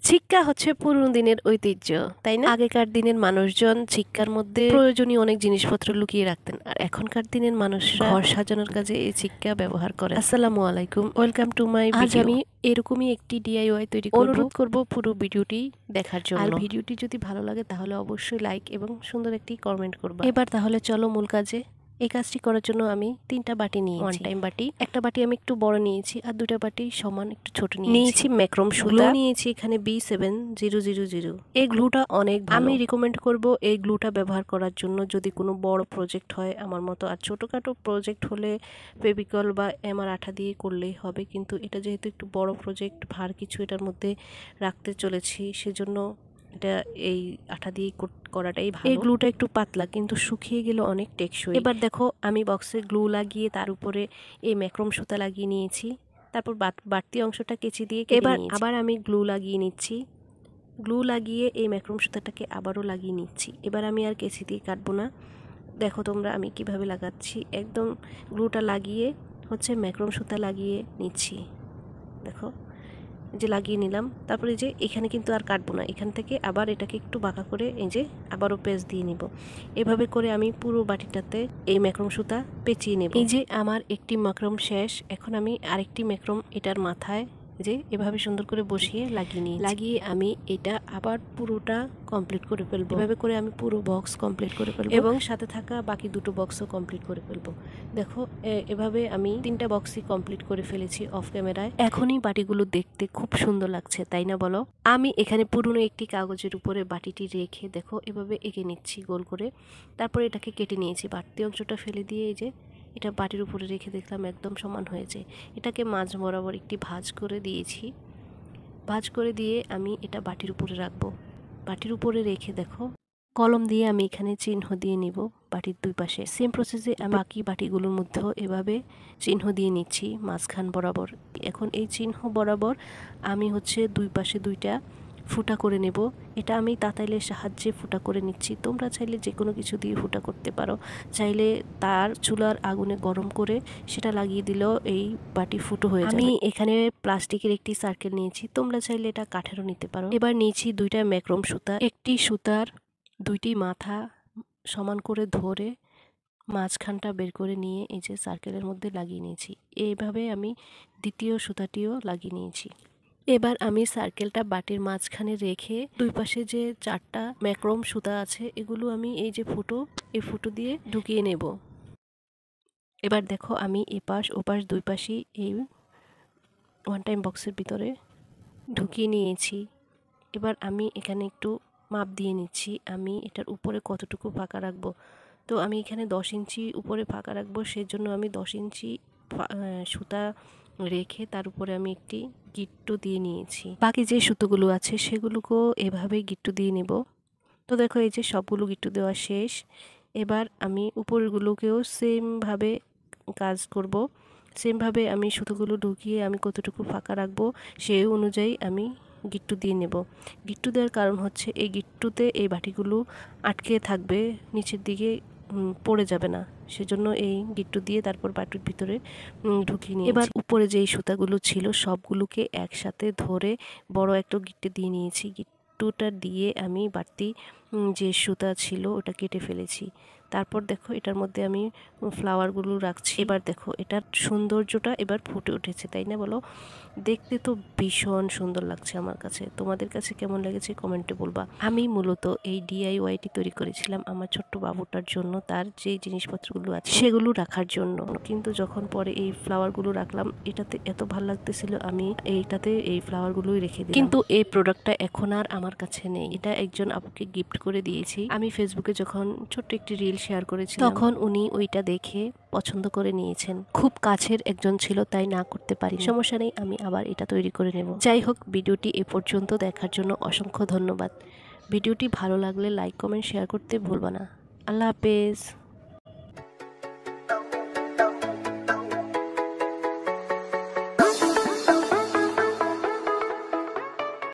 ছিক্কা হচ্ছে পুরনো দিনের ঐতিহ্য, তাই না? আগেকার দিনের মানুষজন ছিক্কার মধ্যে প্রয়োজনীয় অনেক জিনিসপত্র লুকিয়ে রাখতেন, আর এখনকার দিনের মানুষরা ঘর সাজানোর কাজে এই ছিক্কা ব্যবহার করে। আসসালামু আলাইকুম, ওয়েলকাম টু মাই ভিডিও। আজ আমি এরকমই একটি ডিআইওয়াই তৈরি করব। অনুরোধ করব পুরো ভিডিওটি দেখার জন্য। আর ভিডিওটি যদি ভালো লাগে তাহলে অবশ্যই লাইক এবং সুন্দর একটি কমেন্ট করবা। এবার তাহলে চলো মূল কাজে। এই কাজটি করার জন্য আমি 3টা বাটি নিয়েছি, ওয়ান টাইম বাটি। একটা বাটি আমি একটু বড় নিয়েছি আর 2টা বাটি সমান একটু ছোট নিয়েছি। ম্যাক্রোম সুতা নিয়েছি এখানে B7000। এই গ্লুটা অনেক ভালো, আমি রিকমেন্ড করব এই গ্লুটা ব্যবহার করার জন্য যদি কোনো বড় প্রজেক্ট হয় আমার মতো। আর ছোটোখাটো প্রজেক্ট হলে ফেভিকল বা এমআর আঠা দিয়ে করলেই হবে, কিন্তু এটা যেহেতু একটু বড় প্রজেক্ট, ভার কিছু এটার মধ্যে রাখতে চলেছি, সেজন্য এটা এই আঠা দিয়ে করাটাই ভালো। এই গ্লুটা একটু পাতলা কিন্তু শুকিয়ে গেলে অনেক টেকসই। এবার দেখো আমি বক্সে গ্লু লাগিয়ে তার উপরে এই ম্যাক্রোম সুতা লাগিয়ে নিয়েছি। তারপর বাড়তি অংশটা কেচি দিয়ে এবার আবার আমি গ্লু লাগিয়ে নিচ্ছি। গ্লু লাগিয়ে এই ম্যাক্রোম সুতাটাকে আবারও লাগিয়ে নিচ্ছি। এবার আমি আর কেচি দিয়ে কাটবো না। দেখো তোমরা আমি কিভাবে লাগাচ্ছি, একদম গ্লুটা লাগিয়ে হচ্ছে ম্যাক্রোম সুতা লাগিয়ে নিচ্ছি। দেখো যে লাগিয়ে নিলাম। তারপরে যে এখানে কিন্তু আর কাটবো না, এখান থেকে আবার এটাকে একটু বাঁকা করে এই যে আবারও পেঁচ দিয়ে নিব। এভাবে করে আমি পুরো বাটিটাতে এই ম্যাক্রোম সুতা পেঁচিয়ে নেব। এই যে আমার একটি ম্যাক্রোম শেষ, এখন আমি আরেকটি ম্যাক্রোম এটার মাথায় যে এভাবে সুন্দর করে বসিয়ে লাগিয়ে আমি এটা আবার পুরোটা কমপ্লিট করে ফেলবো। এভাবে করে আমি পুরো বক্স কমপ্লিট করে ফেলবো এবং সাথে থাকা বাকি দুটো বক্সও কমপ্লিট করে ফেলবো। দেখো এভাবে আমি 3টা বক্সই কমপ্লিট করে ফেলেছি অফ ক্যামেরায়। এখনই বাটিগুলো দেখতে খুব সুন্দর লাগছে, তাই না বলো? আমি এখানে পুরনো একটি কাগজের উপরে বাটিটি রেখে দেখো এভাবে এঁকে নিচ্ছি গোল করে। তারপরে এটাকে কেটে নিয়েছি, বাড়তি অংশটা ফেলে দিয়ে এই যে এটা বাটির উপরে রেখে দেখলাম একদম সমান হয়েছে। এটাকে মাঝ বরাবর একটি ভাঁজ করে দিয়েছি। ভাঁজ করে দিয়ে আমি এটা বাটির উপরে রাখবো। বাটির উপরে রেখে দেখো কলম দিয়ে আমি এখানে চিহ্ন দিয়ে নিব বাটির দুই পাশে। সেম প্রসেসে আমি বাকি বাটিগুলোর মধ্যেও এভাবে চিহ্ন দিয়ে নিচ্ছি মাঝখান বরাবর। এখন এই চিহ্ন বরাবর আমি হচ্ছে দুই পাশে 2টা ফুটা করে নেব। এটা আমি তাতাইলের সাহায্যে ফুটা করে নিচ্ছি। তোমরা চাইলে যে কোনো কিছু দিয়ে ফুটা করতে পারো, চাইলে তার চুলার আগুনে গরম করে সেটা লাগিয়ে দিলেও এই বাটি ফুটো হয়ে যাবে। আমি এখানে প্লাস্টিকের একটি সার্কেল নিয়েছি, তোমরা চাইলে এটা কাঠেরও নিতে পারো। এবার নিয়েছি 2টা ম্যাক্রোম সুতা, একটি সুতার 2টি মাথা সমান করে ধরে মাঝখানটা বের করে নিয়ে এই যে সার্কেলের মধ্যে লাগিয়ে নিয়েছি। এইভাবে আমি দ্বিতীয় সুতাটিও লাগিয়ে নিয়েছি। এবার আমি সার্কেলটা বাটির মাঝখানে রেখে দুই পাশে যে 4টা ম্যাক্রোম সুতা আছে এগুলো আমি এই যে এই ফুটো দিয়ে ঢুকিয়ে নেব। এবার দেখো আমি এপাশ ওপাশ দুই পাশই এই ওয়ান টাইম বক্সের ভিতরে ঢুকিয়ে নিয়েছি। এবার আমি এখানে একটু মাপ দিয়ে নিচ্ছি, আমি এটার উপরে কতটুকু ফাঁকা রাখবো। তো আমি এখানে 10 ইঞ্চি উপরে ফাঁকা রাখবো, সেজন্য আমি 10 ইঞ্চি সুতা রেখে তার উপরে আমি একটি গিট্টু দিয়ে নিয়েছি। বাকি যে সুতোগুলো আছে সেগুলোকেও এভাবেই গিট্টু দিয়ে নেব। তো দেখো এই যে সবগুলো গিট্টু দেওয়া শেষ। এবার আমি উপরগুলোকেও সেমভাবে কাজ করব। সেমভাবে আমি সুতোগুলো ঢুকিয়ে আমি কতটুকু ফাঁকা রাখবো সেই অনুযায়ী আমি গিট্টু দিয়ে নেব। গিট্টু দেওয়ার কারণ হচ্ছে এই গিট্টুতে এই বাটিগুলো আটকে থাকবে, নিচের দিকে পড়ে যাবে না, সেজন্য এই গিট্টু দিয়ে তারপর বাটির ভিতরে ঢুকিয়ে নিয়ে এবার উপরে যেই সুতাগুলো ছিল সবগুলোকে একসাথে ধরে বড় একটা গিট্টু দিয়ে নিয়েছি। গিট্টুটা দিয়ে আমি বাড়তি যে সুতা ছিল ওটা কেটে ফেলেছি। তারপর দেখো এটার মধ্যে আমি ফ্লাওয়ারগুলো রাখছি। এবার দেখো এটার সৌন্দর্যটা এবার ফুটে উঠেছে, তাই না বলো? দেখতে তো ভীষণ সুন্দর লাগছে আমার কাছে। তোমাদের কাছে কেমন লেগেছে কমেন্টে বলবা। আমি মূলত এই ডিআইওয়াইটি তৈরি করেছিলাম আমার ছোট্ট বাবুটার জন্য, তার যে জিনিসপত্রগুলো আছে সেগুলো রাখার জন্য। কিন্তু যখন পরে এই ফ্লাওয়ারগুলো রাখলাম এটাতে এত ভালো লাগতেছিল, আমি এইটাতে এই ফ্লাওয়ারগুলোই রেখে দিই। কিন্তু এই প্রোডাক্টটা এখন আর আমার কাছে নেই, এটা একজন আপুকে গিফট করে দিয়েছি। আমি ফেসবুকে যখন ছোট্ট একটি রিল শেয়ার করেছি তখন উনি ওইটা দেখে পছন্দ করে নিয়েছেন। খুব কাছের একজন ছিল তাই না করতে পারি, সমস্যা নেই, আমি আবার এটা তৈরি করে নেব। যাই হোক, ভিডিওটি এ পর্যন্ত দেখার জন্য অসংখ্য ধন্যবাদ। ভিডিওটি ভালো লাগলে লাইক কমেন্ট শেয়ার করতে ভুলবা না। আল্লাহ হাফেজ।